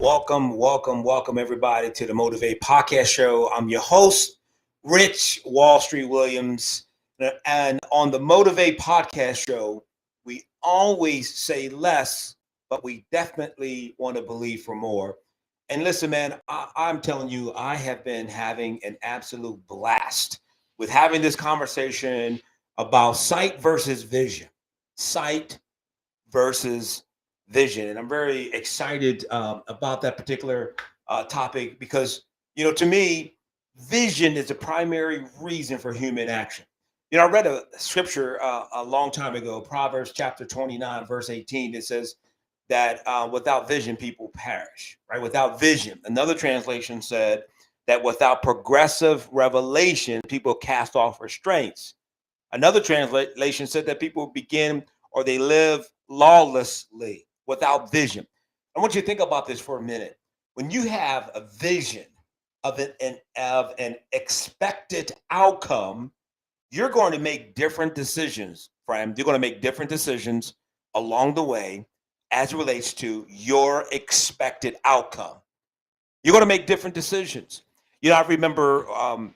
Welcome, everybody, to the Motivate Podcast Show. I'm your host, Rich Wall Street Williams. And on the Motivate Podcast Show, we always say less, but we definitely want to believe for more. And listen, man, I'm telling you, I have been having an absolute blast with having this conversation about sight versus vision. Sight versus vision. And I'm very excited about that particular topic because, to me, vision is the primary reason for human action. I read a scripture a long time ago, Proverbs chapter 29, verse 18. It says that without vision, people perish, right? Without vision. Another translation said that without progressive revelation, people cast off restraints. Another translation said that people begin or they live lawlessly without vision. I want you to think about this for a minute. When you have a vision of an expected outcome, you're going to make different decisions, friend. You're going to make different decisions along the way as it relates to your expected outcome. You're going to make different decisions. I remember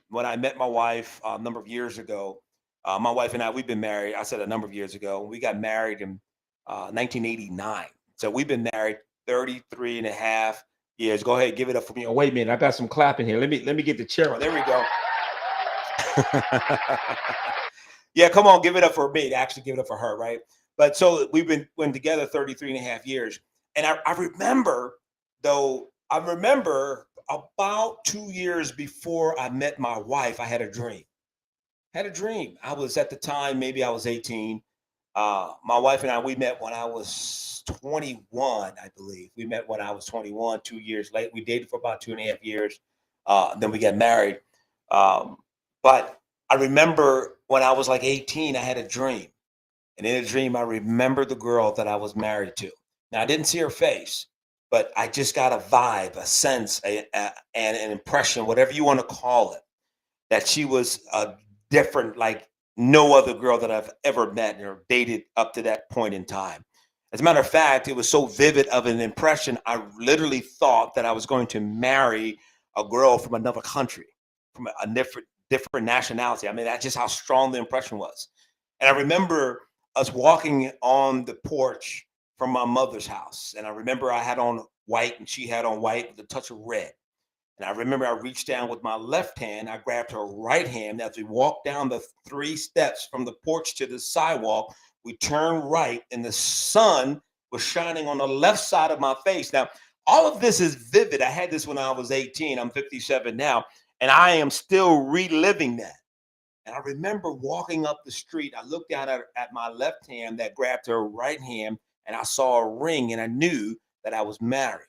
when I met my wife a number of years ago. My wife and I, we've been married, I said a number of years ago. We got married in 1989. So we've been married 33 and a half years. Go ahead, give it up for me. Oh, wait a minute. I got some clapping here. Let me get the chair on. There we go. Yeah, come on, give it up for me. Actually, give it up for her, right? But so we've been together 33 and a half years. And I remember, though, about 2 years before I met my wife, I had a dream. I was at the time, maybe I was 18. My wife and I, we met when I was 21, I believe. We met when I was 21, 2 years late. We dated for about 2.5 years. Then we got married. But I remember when I was like 18, I had a dream. And in a dream, I remember the girl that I was married to. Now, I didn't see her face, but I just got a vibe, a sense, and an impression, whatever you want to call it, that she was different, like no other girl that I've ever met or dated up to that point in time. As a matter of fact, it was so vivid of an impression, I literally thought that I was going to marry a girl from another country, from a different nationality. I mean, that's just how strong the impression was. And I remember us walking on the porch from my mother's house. And I remember I had on white and she had on white with a touch of red. And I remember I reached down with my left hand. I grabbed her right hand. As we walked down the 3 steps from the porch to the sidewalk, we turned right and the sun was shining on the left side of my face. Now, all of this is vivid. I had this when I was 18. I'm 57 now, and I am still reliving that. And I remember walking up the street. I looked down at my left hand that grabbed her right hand, and I saw a ring, and I knew that I was married.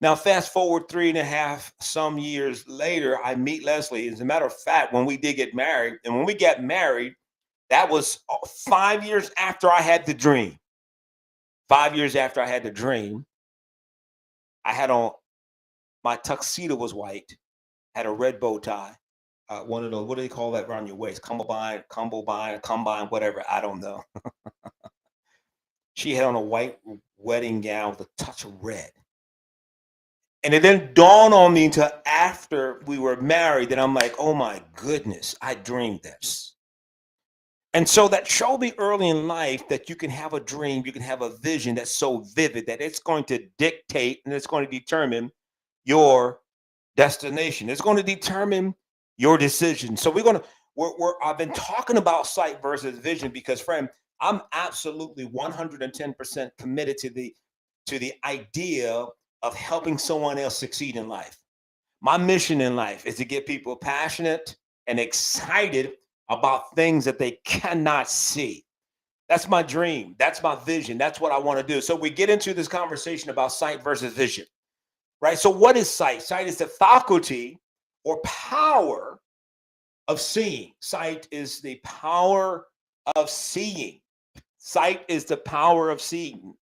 Now, fast forward 3.5 some years later, I meet Leslie. As a matter of fact, when we did get married, and when we got married, that was 5 years after I had the dream. 5 years after I had the dream, I had on my tuxedo was white, had a red bow tie. One of those, what do they call that around your waist? Combine, whatever. I don't know. She had on a white wedding gown with a touch of red. And it didn't dawn on me until after we were married that I'm like, oh my goodness, I dreamed this. And so that showed me early in life that you can have a dream, you can have a vision that's so vivid that it's going to dictate and it's going to determine your destination. It's going to determine your decision. So I've been talking about sight versus vision because, friend, I'm absolutely 110% committed to the idea of helping someone else succeed in life. My mission in life is to get people passionate and excited about things that they cannot see. That's my dream. That's my vision. That's what I want to do. So we get into this conversation about sight versus vision, right? So what is sight? Sight is the faculty or power of seeing. Sight is the power of seeing. Sight is the power of seeing.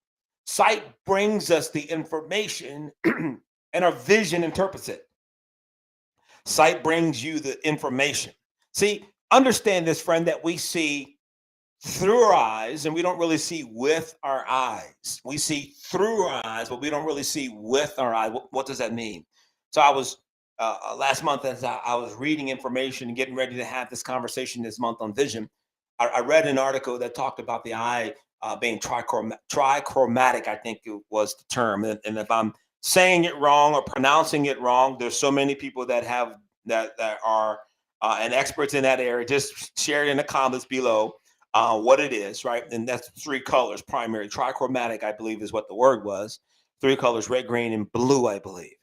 Sight brings us the information and our vision interprets it. Sight brings you the information. See, understand this, friend, that we see through our eyes, and we don't really see with our eyes. We see through our eyes, but we don't really see with our eyes. What does that mean? So I was last month, as I was reading information and getting ready to have this conversation this month on vision, I read an article that talked about the eye being trichromatic, I think it was the term. And if I'm saying it wrong or pronouncing it wrong, there's so many people that have that are and experts in that area. Just share it in the comments below what it is, right? And that's three colors, primary trichromatic, I believe, is what the word was. Three colors: red, green, and blue, I believe,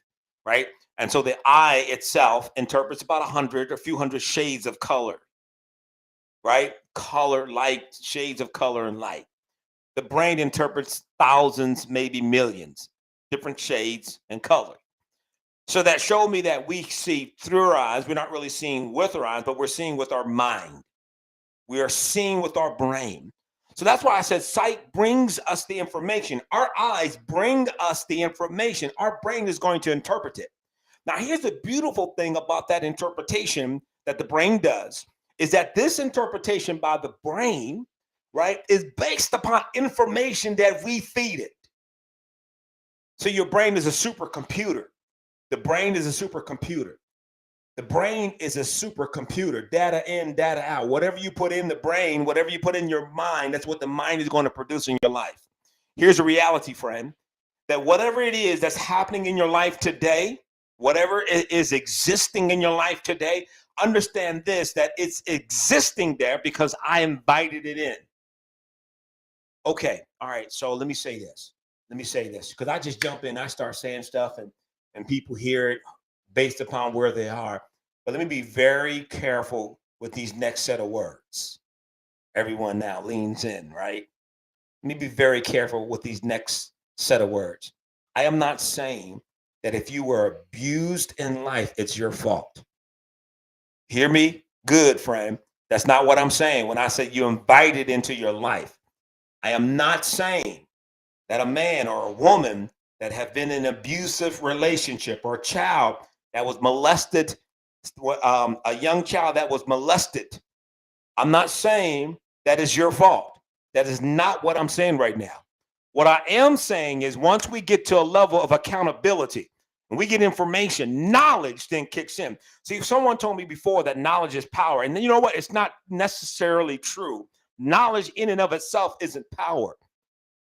right? And so the eye itself interprets about 100 or a few hundred shades of color, right? Color, light, shades of color and light. The brain interprets thousands, maybe millions, different shades and color. So that showed me that we see through our eyes. We're not really seeing with our eyes, but we're seeing with our mind. We are seeing with our brain. So that's why I said sight brings us the information. Our eyes bring us the information. Our brain is going to interpret it. Now, here's the beautiful thing about that interpretation that the brain does is that this interpretation by the brain, right, is based upon information that we feed it. So your brain is a supercomputer. The brain is a supercomputer. The brain is a supercomputer, data in, data out. Whatever you put in the brain, whatever you put in your mind, that's what the mind is going to produce in your life. Here's a reality, friend, that whatever it is that's happening in your life today, whatever is existing in your life today, understand this, that it's existing there because I invited it in. Okay, all right, so let me say this. Because I just jump in, I start saying stuff, and people hear it based upon where they are. But let me be very careful with these next set of words. Everyone now leans in, right? Let me be very careful with these next set of words. I am not saying that if you were abused in life, it's your fault. Hear me good, friend. That's not what I'm saying when I say you invited into your life. I am not saying that a man or a woman that have been in an abusive relationship, or a child that was molested, a young child that was molested, I'm not saying that is your fault. That is not what I'm saying right now. What I am saying is once we get to a level of accountability and we get information, knowledge then kicks in. See, if someone told me before that knowledge is power, and then you know what? It's not necessarily true. Knowledge in and of itself isn't power.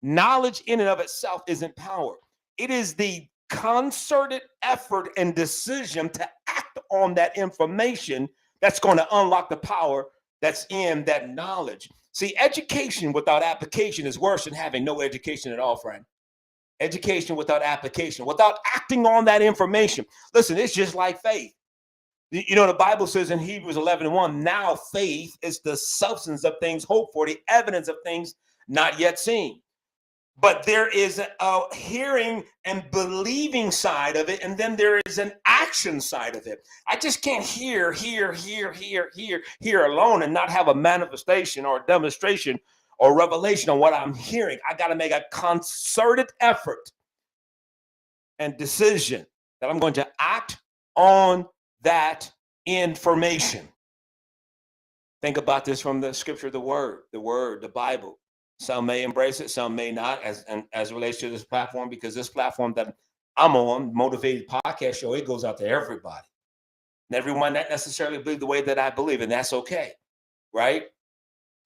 Knowledge in and of itself isn't power. It is the concerted effort and decision to act on that information that's going to unlock the power that's in that knowledge. See, education without application is worse than having no education at all, friend. Education without application, without acting on that information. Listen, it's just like faith. You know, the Bible says in Hebrews 11:1, now faith is the substance of things hoped for, the evidence of things not yet seen. But there is a hearing and believing side of it, and then there is an action side of it. I just can't hear alone and not have a manifestation or a demonstration or revelation on what I'm hearing. I got to make a concerted effort and decision that I'm going to act on that information. Think about this from the scripture, the word, the Bible. Some may embrace it, some may not, as relates to this platform, because this platform that I'm on, Motivated Podcast Show, it goes out to everybody. And everyone not necessarily believe the way that I believe, and that's okay, right?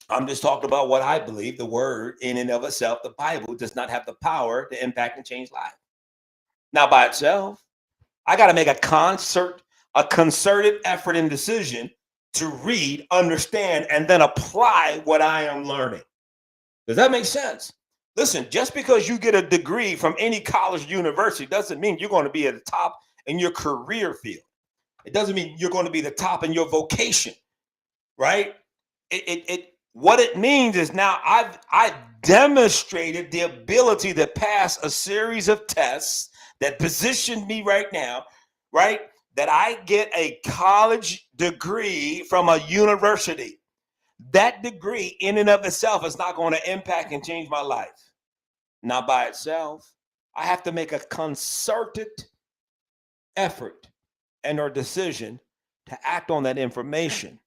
I'm just talking about what I believe. The word in and of itself, the Bible, does not have the power to impact and change lives. Now, by itself, I got to make a concerted effort and decision to read, understand, and then apply what I am learning. Does that make sense? Listen, just because you get a degree from any college or university doesn't mean you're going to be at the top in your career field. It doesn't mean you're going to be the top in your vocation, right? What it means is now I've demonstrated the ability to pass a series of tests that position me right now, right? That I get a college degree from a university. That degree in and of itself is not going to impact and change my life. Not by itself. I have to make a concerted effort and or decision to act on that information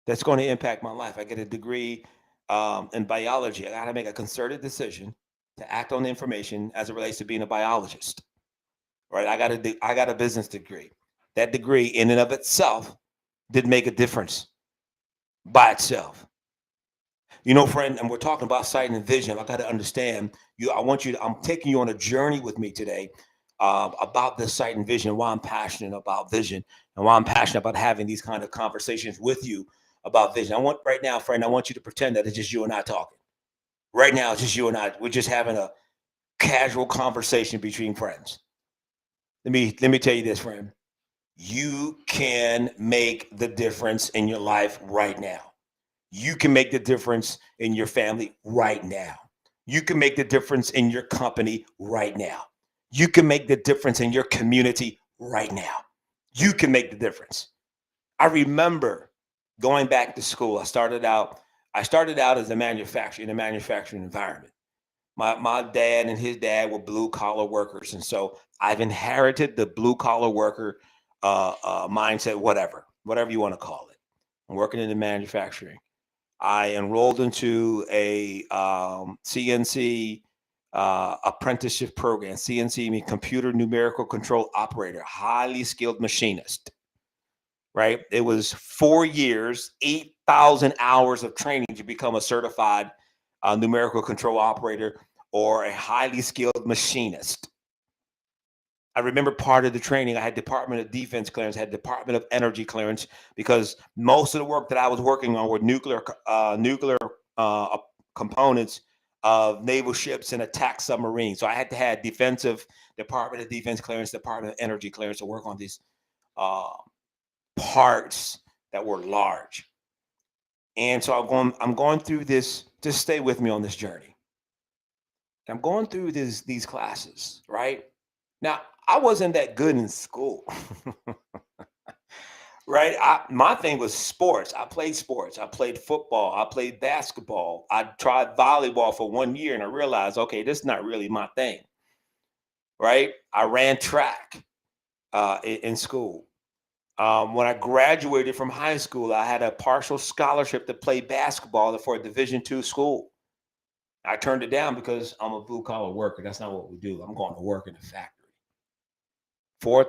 that's going to impact my life. I get a degree in biology. I got to make a concerted decision to act on the information as it relates to being a biologist. Right? I got a business degree. That degree, in and of itself, did make a difference by itself. You know, friend, and we're talking about sight and vision. I got to understand you. I want you to, I'm taking you on a journey with me today about this sight and vision, why I'm passionate about vision, and why I'm passionate about having these kind of conversations with you about vision. I want right now, friend, I want you to pretend that it's just you and I talking. Right now, it's just you and I. We're just having a casual conversation between friends. Let me tell you this, friend. You can make the difference in your life right now. You can make the difference in your family right now. You can make the difference in your company right now. You can make the difference in your community right now. You can make the difference. I remember going back to school. I started out as a manufacturer in a manufacturing environment. My dad and his dad were blue collar workers, and so I've inherited the blue collar worker mindset, whatever you want to call it. I'm working in the manufacturing. I enrolled into a CNC apprenticeship program. CNC means computer numerical control operator, highly skilled machinist. Right? It was 4 years, 8,000 hours of training to become a certified numerical control operator or a highly skilled machinist. I remember part of the training, I had Department of Defense clearance, I had Department of Energy clearance, because most of the work that I was working on were nuclear uh, components of naval ships and attack submarines. So I had to have defensive Department of Defense clearance, Department of Energy clearance to work on these uh, parts that were large. And so I'm going through this. Just stay with me on this journey. I'm going through these classes, right? Now, I wasn't that good in school, right? My thing was sports. I played sports. I played football. I played basketball. I tried volleyball for 1 year and I realized, okay, this is not really my thing, right? I ran track in school. When I graduated from high school, I had a partial scholarship to play basketball for a Division II school. I turned it down because I'm a blue collar worker. That's not what we do. I'm going to work in a factory. 4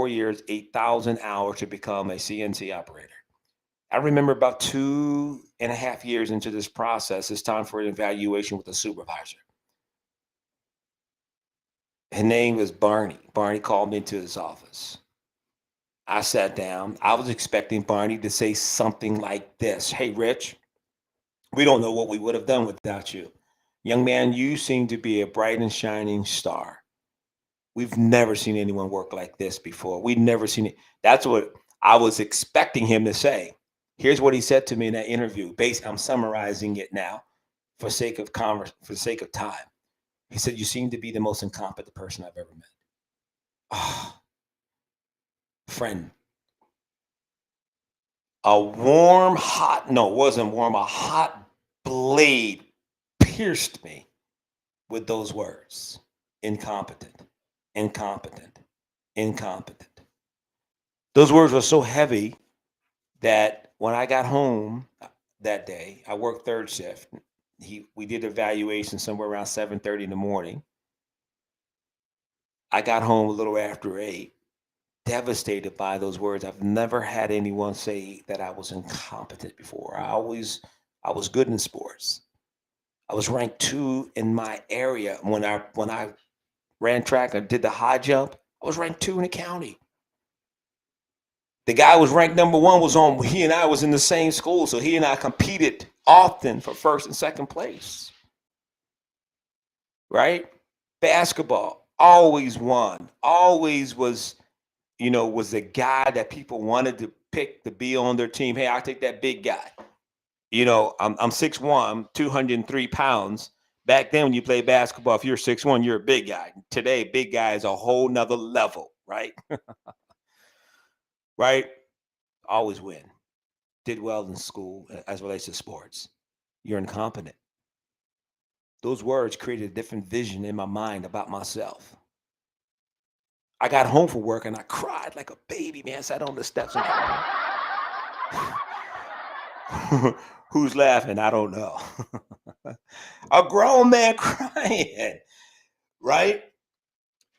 years, 8,000 hours to become a CNC operator. I remember about 2.5 years into this process, it's time for an evaluation with a supervisor. His name was Barney. Barney called me into his office. I sat down. I was expecting Barney to say something like this: "Hey, Rich, we don't know what we would have done without you. Young man, you seem to be a bright and shining star. We've never seen anyone work like this before. We've never seen it." That's what I was expecting him to say. Here's what he said to me in that interview. I'm summarizing it now for the sake of time. He said, "You seem to be the most incompetent person I've ever met." Ah, friend, a warm, hot, no, it wasn't warm, a hot blade pierced me with those words: incompetent, incompetent, incompetent. Those words were so heavy that when I got home that day, I worked third shift. We did evaluation somewhere around 7:30 in the morning. I got home a little after 8, devastated by those words. I've never had anyone say that I was incompetent before. I was good in sports. I was ranked 2 in my area when I ran track and did the high jump. I was ranked 2 in the county. The guy was ranked number 1 was on. He and I was in the same school, so he and I competed often for first and second place. Right? Basketball always won. Always was the guy that people wanted to pick to be on their team. Hey, I'll take that big guy. I'm 6'1", 203 pounds. Back then, when you play basketball, if you're 6'1", you're a big guy. Today, big guy is a whole nother level, right? Right? Always win. Did well in school as relates to sports. You're incompetent. Those words created a different vision in my mind about myself. I got home from work and I cried like a baby, man. Sat on the steps and Who's laughing? I don't know. A grown man crying, right?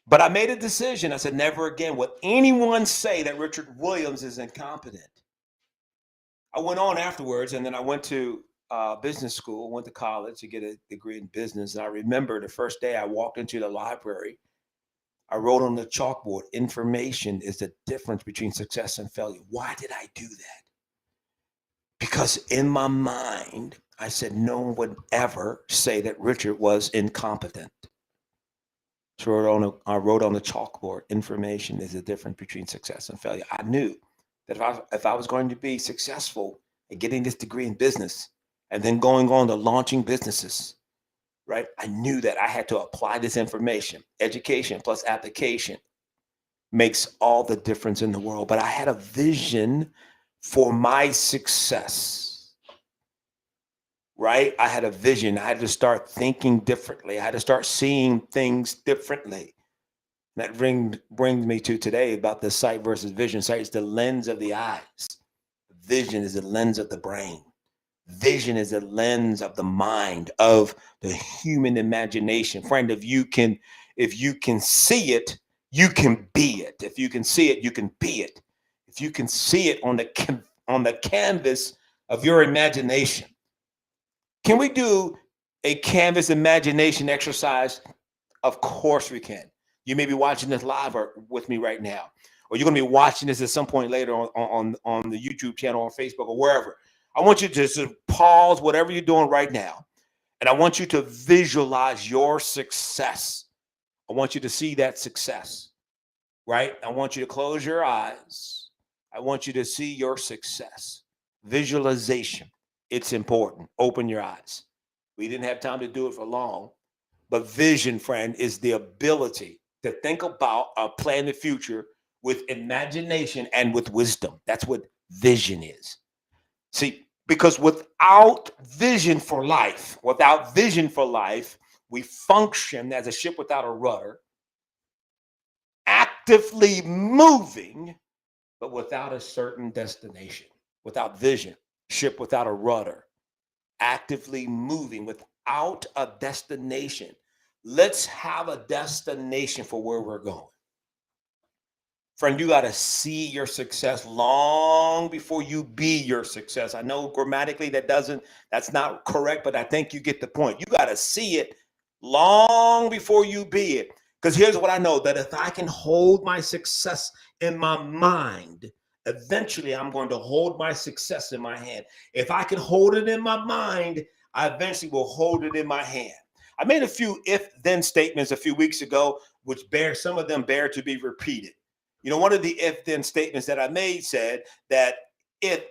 But I made a decision. I said, never again will anyone say that Richard Williams is incompetent. I went on afterwards, and then I went to business school, went to college to get a degree in business. And I remember the first day I walked into the library, I wrote on the chalkboard, information is the difference between success and failure. Why did I do that? Because in my mind, I said no one would ever say that Richard was incompetent. So I wrote on the chalkboard, information is the difference between success and failure. I knew that if I was going to be successful in getting this degree in business and then going on to launching businesses, right? I knew that I had to apply this information. Education plus application makes all the difference in the world. But I had a vision for my success, right? I had a vision. I had to start thinking differently. I had to start seeing things differently. That brings me to today about the sight versus vision. Sight is the lens of the eyes. Vision is the lens of the brain. Vision is the lens of the mind, of the human imagination. Friend, if you can see it, you can be it. If you can see it, you can be it. If you can see it on the canvas of your imagination. Can we do a canvas imagination exercise? Of course we can. You may be watching this live or with me right now, or you're going to be watching this at some point later on the YouTube channel, on Facebook, or wherever. I want you to just pause whatever you're doing right now, and I want you to visualize your success. I want you to see that success, right? I want you to close your eyes. I want you to see your success. Visualization. It's important. Open your eyes. We didn't have time to do it for long, but vision, friend, is the ability to think about or plan the future with imagination and with wisdom. That's what vision is. See, because without vision for life, we function as a ship without a rudder, actively moving, but without a certain destination. Without vision, ship without a rudder, actively moving without a destination. Let's have a destination for where we're going. Friend, you got to see your success long before you be your success. I know grammatically that's not correct, but I think you get the point. You got to see it long before you be it. Because here's what I know, that if I can hold my success in my mind, eventually I'm going to hold my success in my hand. If I can hold it in my mind, I eventually will hold it in my hand. I made a few if-then statements a few weeks ago, which some of them bear to be repeated. You know, one of the if-then statements that I made said that if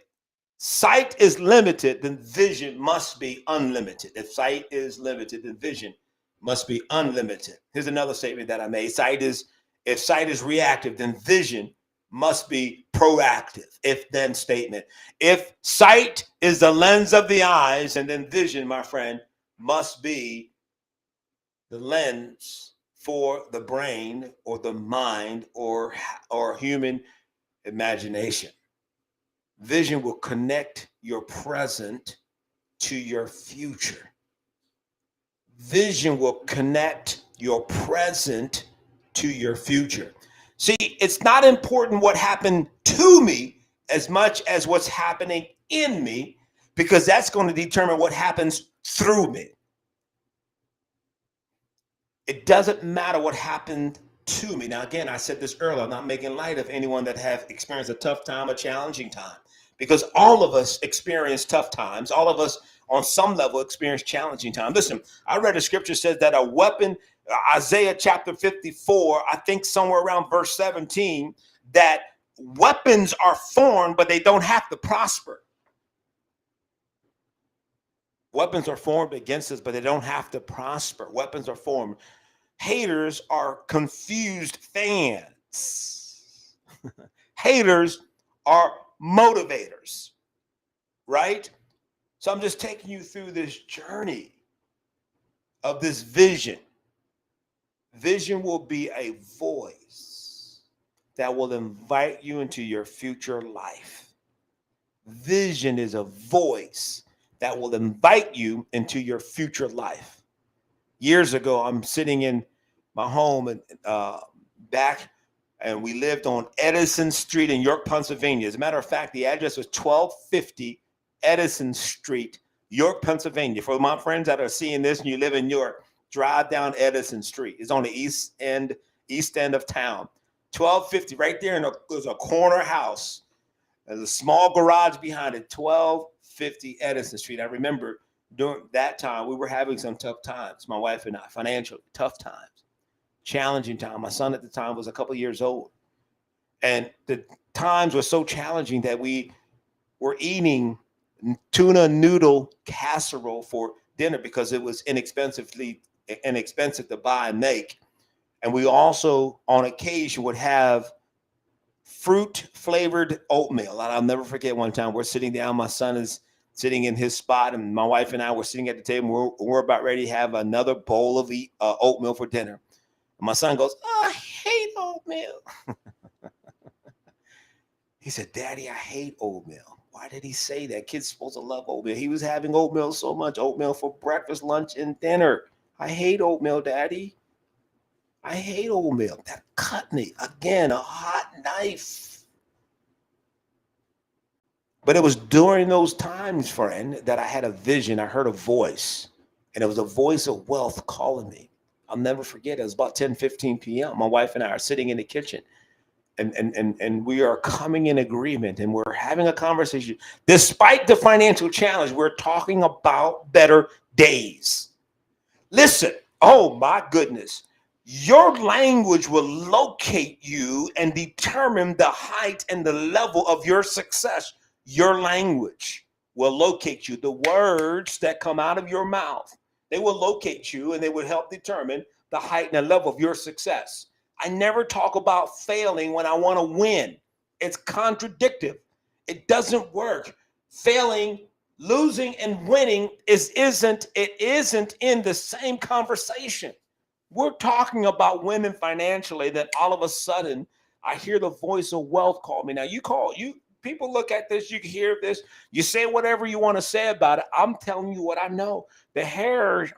sight is limited, then vision must be unlimited. If sight is limited, then vision must be unlimited. Here's another statement that I made. If sight is reactive, then vision must be proactive. If-then statement. If sight is the lens of the eyes, and then vision, my friend, must be the lens for the brain or the mind or human imagination. Vision will connect your present to your future. Vision will connect your present to your future. See, it's not important what happened to me as much as what's happening in me, because that's going to determine what happens through me. It doesn't matter what happened to me. Now, again, I said this earlier, I'm not making light of anyone that have experienced a tough time, a challenging time, because all of us experience tough times. All of us on some level experience challenging times. Listen, I read a scripture says that a weapon, Isaiah chapter 54, I think somewhere around verse 17, that weapons are formed, but they don't have to prosper. Weapons are formed against us, but they don't have to prosper. Weapons are formed. Haters are confused fans. Haters are motivators, right? So I'm just taking you through this journey of this vision. Vision will be a voice that will invite you into your future life. Vision is a voice that will invite you into your future life. Years ago, I'm sitting in my home and back, and we lived on Edison Street in York, Pennsylvania. As a matter of fact, the address was 1250 Edison Street, York, Pennsylvania. For my friends that are seeing this and you live in York, drive down Edison Street. It's on the east end of town. 1250, right there. There's a corner house. There's a small garage behind it. 1250 Edison Street. I remember during that time we were having some tough times. My wife and I, financially tough times, challenging time. My son at the time was a couple of years old, and the times were so challenging that we were eating tuna noodle casserole for dinner because it was inexpensive to buy and make. And we also, on occasion, would have fruit flavored oatmeal. And I'll never forget one time we're sitting down, my son is sitting in his spot, and my wife and I were sitting at the table. We're about ready to have another bowl of oatmeal for dinner. And my son goes, "Oh, I hate oatmeal." He said, "Daddy, I hate oatmeal." Why did he say that? Kid's supposed to love oatmeal. He was having oatmeal so much, oatmeal for breakfast, lunch, and dinner. "I hate oatmeal, Daddy. I hate oatmeal." That cut me. Again, a hot knife. But it was during those times, friend, that I had a vision. I heard a voice, and it was a voice of wealth calling me. I'll never forget. It was about 10:15 p.m. My wife and I are sitting in the kitchen, and we are coming in agreement, and we're having a conversation. Despite the financial challenge, we're talking about better days. Listen, oh my goodness. Your language will locate you and determine the height and the level of your success. Your language will locate you. The words that come out of your mouth, they will locate you and they will help determine the height and the level of your success. I never talk about failing when I want to win. It's contradictive. It doesn't work. Failing, losing, and winning isn't in the same conversation. We're talking about winning financially, then all of a sudden I hear the voice of wealth call me. Now you people look at this, you can hear this, you say whatever you want to say about it. I'm telling you what I know. The hairs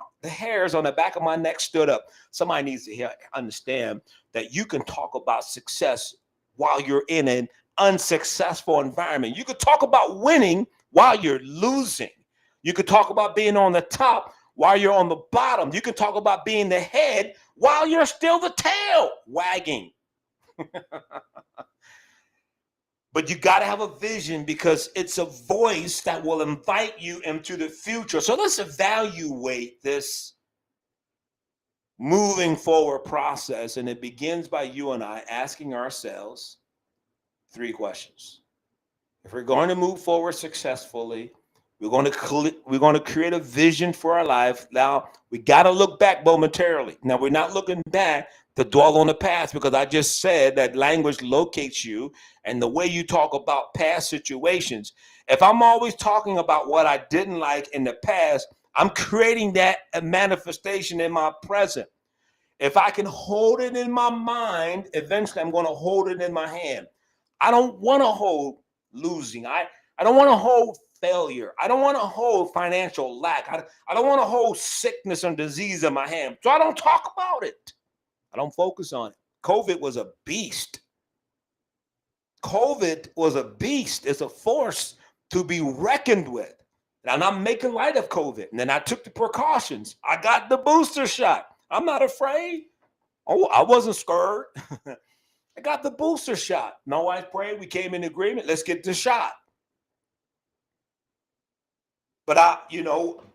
on the back of my neck stood up. Somebody needs to understand that you can talk about success while you're in an unsuccessful environment. You could talk about winning while you're losing. You could talk about being on the top while you're on the bottom. You can talk about being the head while you're still the tail wagging. But you got to have a vision because it's a voice that will invite you into the future. So let's evaluate this moving forward process. And it begins by you and I asking ourselves 3 questions. If we're going to move forward successfully, we're going to create a vision for our life. Now, we got to look back momentarily. Now, we're not looking back to dwell on the past because I just said that language locates you and the way you talk about past situations. If I'm always talking about what I didn't like in the past, I'm creating that manifestation in my present. If I can hold it in my mind, eventually I'm going to hold it in my hand. I don't want to hold losing. I don't want to hold failure. I don't want to hold financial lack. I don't want to hold sickness and disease in my hand. So I don't talk about it. I don't focus on it. COVID was a beast. COVID was a beast. It's a force to be reckoned with. And I'm making light of COVID. And then I took the precautions. I got the booster shot. I'm not afraid. Oh, I wasn't scared. I got the booster shot. My wife prayed. We came in agreement. Let's get the shot. But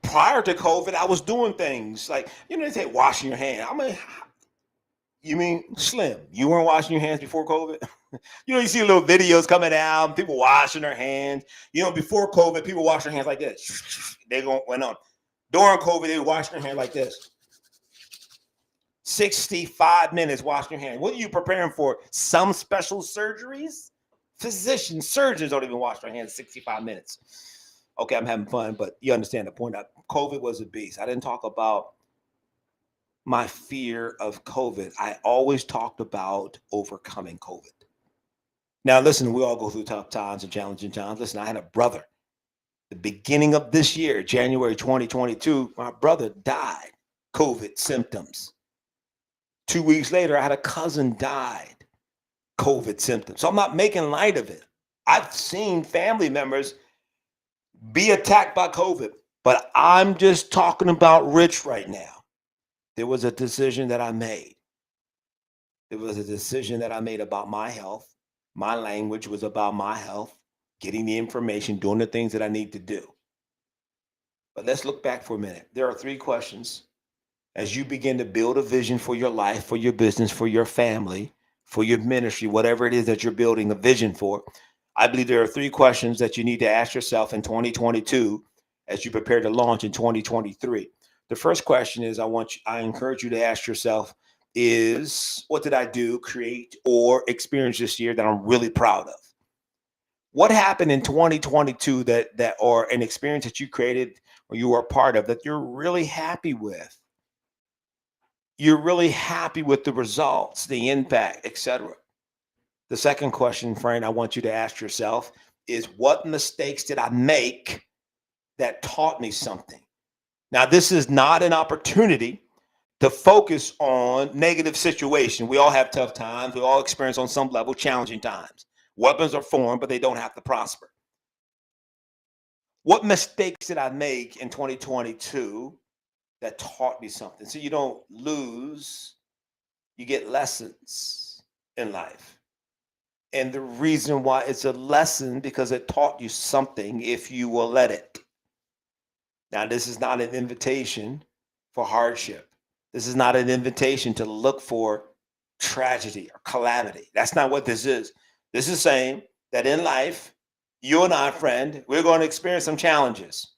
prior to COVID, I was doing things like, they say washing your hands. I mean, you mean Slim? You weren't washing your hands before COVID? You see little videos coming out, people washing their hands. Before COVID, people washing their hands like this. They went on. During COVID, they were washing their hands like this. 65 minutes washing your hands. What are you preparing for? Some special surgeries? Physicians, surgeons don't even wash their hands 65 minutes. Okay, I'm having fun, but you understand the point. COVID was a beast. I didn't talk about my fear of COVID. I always talked about overcoming COVID. Now, listen, we all go through tough times and challenging times. Listen, I had a brother The beginning of this year, January 2022, my brother died, COVID symptoms. 2 weeks later, I had a cousin died, COVID symptoms. So I'm not making light of it. I've seen family members be attacked by COVID, but I'm just talking about Rich right now. There was a decision that I made. There was a decision that I made about my health. My language was about my health, getting the information, doing the things that I need to do. But let's look back for a minute. There are 3 questions as you begin to build a vision for your life, for your business, for your family, for your ministry, whatever it is that you're building a vision for. I believe there are 3 questions that you need to ask yourself in 2022 as you prepare to launch in 2023. The first question is I encourage you to ask yourself is what did I do, create, or experience this year that I'm really proud of? What happened in 2022 that or an experience that you created or you were a part of that you're really happy with? You're really happy with the results, the impact, etc. The second question, friend, I want you to ask yourself is what mistakes did I make that taught me something? Now, this is not an opportunity to focus on negative situation. We all have tough times. We all experience on some level challenging times. Weapons are formed, but they don't have to prosper. What mistakes did I make in 2022 that taught me something? So you don't lose, you get lessons in life. And the reason why it's a lesson because it taught you something if you will let it. Now, this is not an invitation for hardship. This is not an invitation to look for tragedy or calamity. That's not what this is. This is saying that in life, you and I, friend, we're going to experience some challenges.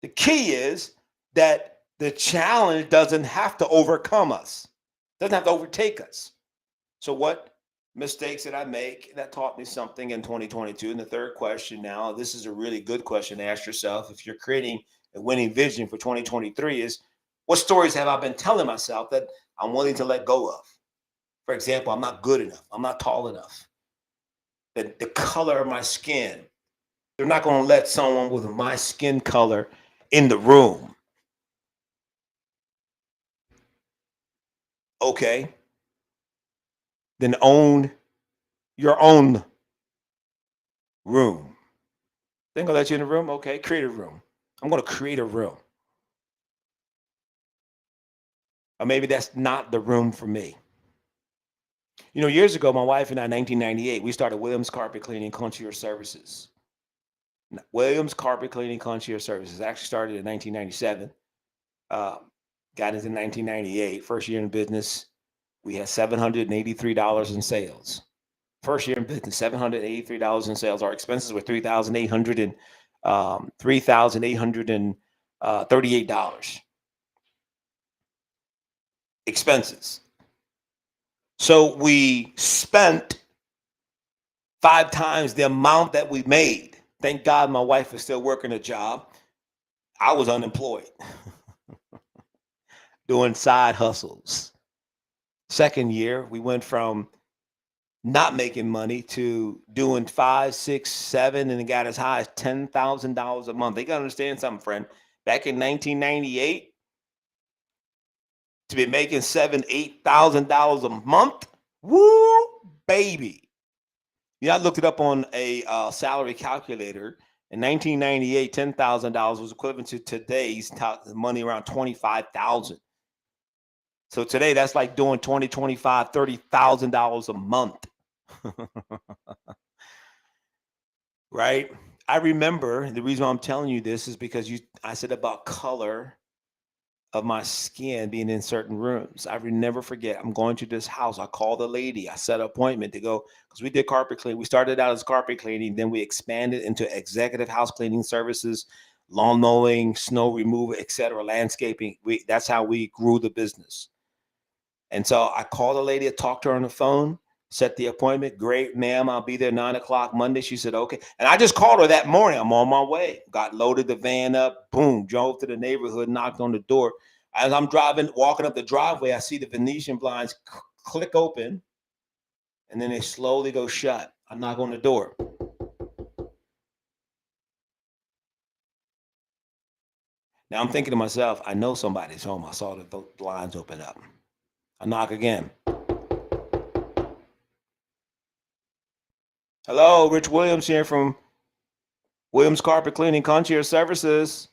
The key is that the challenge doesn't have to overcome us, doesn't have to overtake us. So, what mistakes did I make that taught me something in 2022? And the third question now, this is a really good question to ask yourself if you're creating a winning vision for 2023 is what stories have I been telling myself that I'm willing to let go of? For example, I'm not good enough. I'm not tall enough. The color of my skin. They're not going to let someone with my skin color in the room. Okay. Then own your own room. They're going to let you in the room. Okay. Create a room. I'm going to create a room. Or maybe that's not the room for me. You know, years ago, my wife and I, 1998, we started Williams Carpet Cleaning Concierge Services. Williams Carpet Cleaning Concierge Services actually started in 1997. Got into 1998. First year in business, we had $783 in sales. First year in business, $783 in sales. Our expenses were $3,838 expenses. So we spent 5 times the amount that we made. Thank God my wife was still working a job. I was unemployed, doing side hustles. Second year, we went from not making money to doing 5, 6, 7, and it got as high as $10,000 a month. They gotta understand something, friend. Back in 1998, to be making $7,000, $8,000 a month, woo, baby. I looked it up on a salary calculator. In 1998, $10,000 was equivalent to today's money around $25,000. So today, that's like doing $20,000, $25,000, $30,000 a month. Right? I remember the reason why I'm telling you this is because I said about color of my skin being in certain rooms. I will never forget. I'm going to this house. I called the lady. I set an appointment to go because we did carpet cleaning. We started out as carpet cleaning, then we expanded into executive house cleaning services, lawn mowing, snow removal, etc., landscaping. That's how we grew the business. And so I called the lady. I talked to her on the phone. Set the appointment. Great, ma'am. I'll be there 9 o'clock Monday. She said, okay. And I just called her that morning. I'm on my way. Got loaded the van up. Boom. Drove to the neighborhood. Knocked on the door. As I'm walking up the driveway, I see the Venetian blinds click open. And then they slowly go shut. I knock on the door. Now I'm thinking to myself, I know somebody's home. I saw the blinds open up. I knock again. Hello, Rich Williams here from Williams Carpet Cleaning Concierge Services.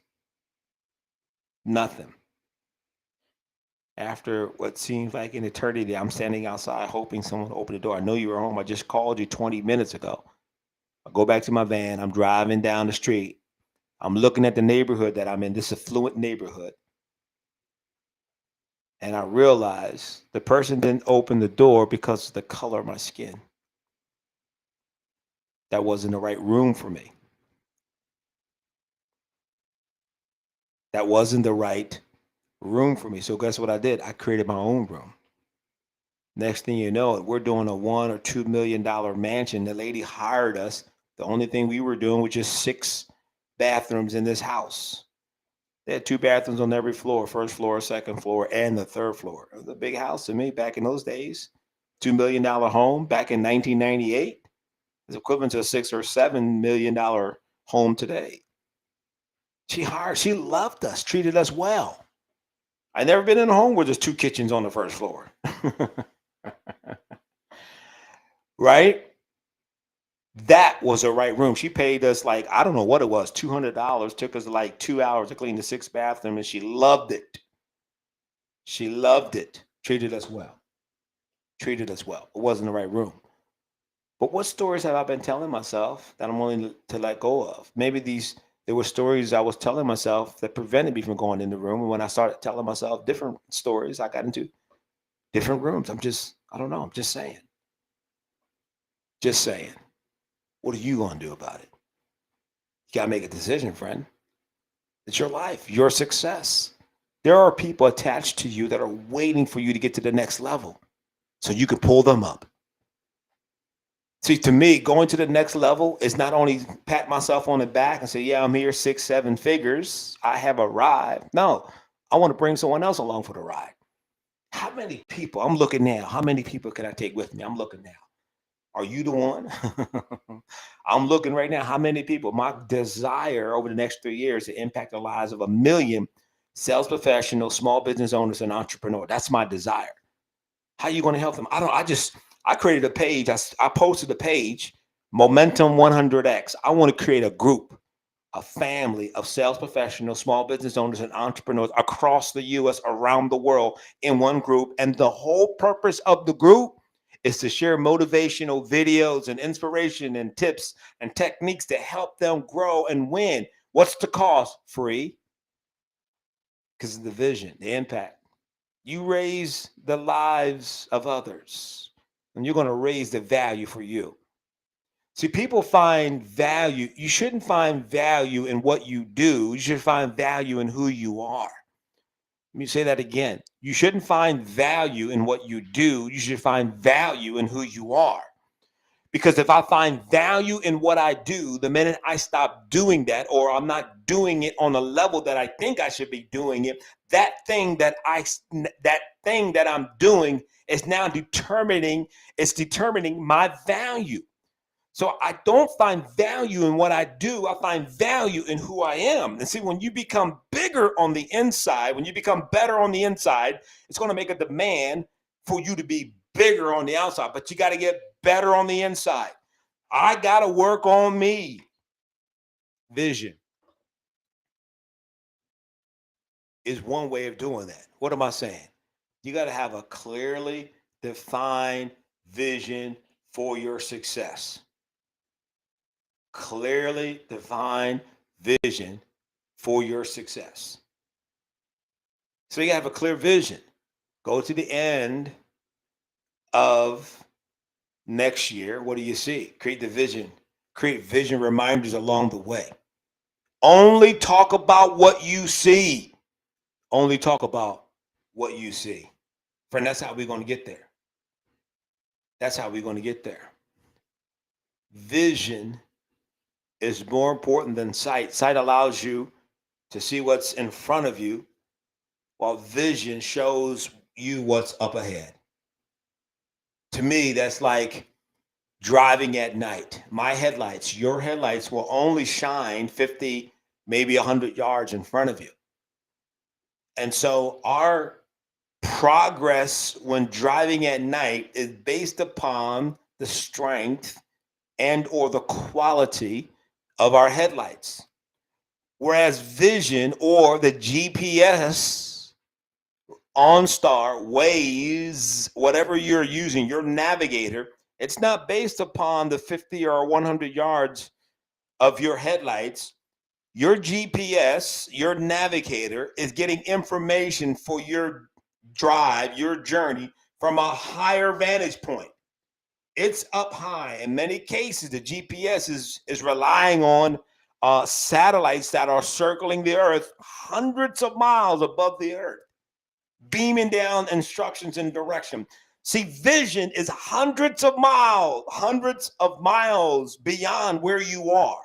Nothing. After what seems like an eternity, I'm standing outside hoping someone will open the door. I know you were home. I just called you 20 minutes ago. I go back to my van. I'm driving down the street. I'm looking at the neighborhood that I'm in, this affluent neighborhood. And I realize the person didn't open the door because of the color of my skin. That wasn't the right room for me. That wasn't the right room for me. So guess what I did? I created my own room. Next thing you know, we're doing a $1 or $2 million mansion. The lady hired us. The only thing we were doing was just 6 bathrooms in this house. They had 2 bathrooms on every floor, first floor, second floor, and the third floor. It was a big house to me back in those days. $2 million home back in 1998 is equivalent to a $6 or $7 million home today. She loved us, treated us well. I never been in a home where there's 2 kitchens on the first floor. Right? That was the right room. She paid us like, I don't know what it was, $200. Took us like 2 hours to clean the 6 bathroom, and she loved it. She loved it. Treated us well. Treated us well. It wasn't the right room. But what stories have I been telling myself that I'm willing to let go of? Maybe there were stories I was telling myself that prevented me from going in the room. And when I started telling myself different stories, I got into different rooms. I don't know. I'm just saying. Just saying. What are you going to do about it? You got to make a decision, friend. It's your life, your success. There are people attached to you that are waiting for you to get to the next level so you can pull them up. See, to me, going to the next level is not only pat myself on the back and say, yeah, I'm here 6, 7 figures. I have arrived. No, I want to bring someone else along for the ride. How many people? I'm looking now. How many people can I take with me? I'm looking now. Are you the one? I'm looking right now. How many people? My desire over the next 3 years to impact the lives of 1 million sales professionals, small business owners, and entrepreneurs. That's my desire. How are you going to help them? I created a page. I posted a page, Momentum 100X. I want to create a group, a family of sales professionals, small business owners, and entrepreneurs across the U.S., around the world in one group. And the whole purpose of the group is to share motivational videos and inspiration and tips and techniques to help them grow and win. What's the cost? Free. Because of the vision, the impact. You raise the lives of others, and you're going to raise the value for you. See, people find value. You shouldn't find value in what you do. You should find value in who you are. Let me say that again. You shouldn't find value in what you do. You should find value in who you are. Because if I find value in what I do, the minute I stop doing that, or I'm not doing it on the level that I think I should be doing it, that thing that I'm doing is now determining my value. So I don't find value in what I do. I find value in who I am. And see, when you become bigger on the inside, when you become better on the inside, it's going to make a demand for you to be bigger on the outside. But you got to get better on the inside. I got to work on me. Vision is one way of doing that. What am I saying? You got to have a clearly defined vision for your success. Clearly defined vision for your success. So you have a clear vision. Go to the end of next year. What do you see? Create the vision. Create vision reminders along the way. Only talk about what you see. Only talk about what you see. Friend, that's how we're going to get there. That's how we're going to get there. Vision is more important than sight. Sight allows you to see what's in front of you, while vision shows you what's up ahead. To me, that's like driving at night. My headlights, your headlights will only shine 50, maybe 100 yards in front of you. And so our progress when driving at night is based upon the strength and or the quality of our headlights. Whereas vision or the GPS, OnStar, Waze, whatever you're using, your navigator, it's not based upon the 50 or 100 yards of your headlights. Your GPS, your navigator is getting information for your drive, your journey from a higher vantage point. It's up high. In many cases, the GPS is relying on satellites that are circling the earth hundreds of miles above the earth, beaming down instructions and direction. See, vision is hundreds of miles beyond where you are,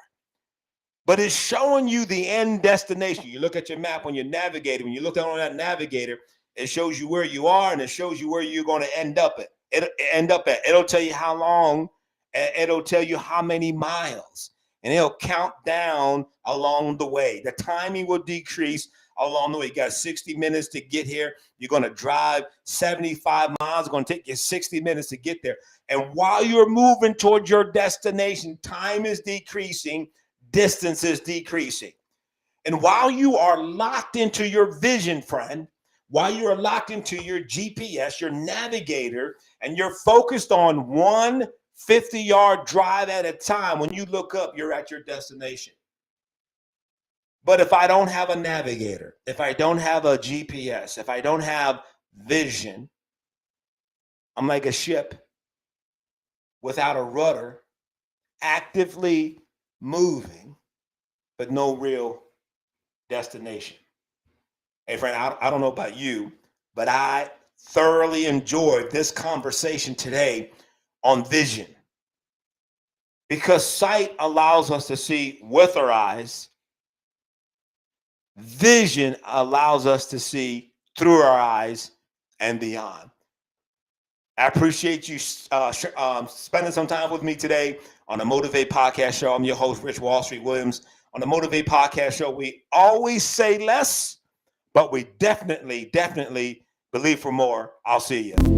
but it's showing you the end destination. You look at your map on your navigator. When you look down on that navigator, it shows you where you are and it shows you where you're going to end up at. It'll tell you how long, it'll tell you how many miles, and it'll count down along the way. The timing will decrease along the way. You got 60 minutes to get here. You're going to drive 75 miles. It's going to take you 60 minutes to get there. And while you're moving towards your destination, time is decreasing, distance is decreasing. And while you are locked into your vision, friend, while you are locked into your GPS, your navigator, and you're focused on one 50-yard drive at a time, when you look up, you're at your destination. But if I don't have a navigator, if I don't have a GPS, if I don't have vision, I'm like a ship without a rudder, actively moving, but no real destination. Hey, friend, I don't know about you, but I thoroughly enjoyed this conversation today on vision, because sight allows us to see with our eyes. Vision allows us to see through our eyes and beyond. I appreciate you spending some time with me today on the Motivate Podcast Show. I'm your host, Rich Wall Street Williams. On the Motivate Podcast Show, we always say less, but we definitely believe for more. I'll see you.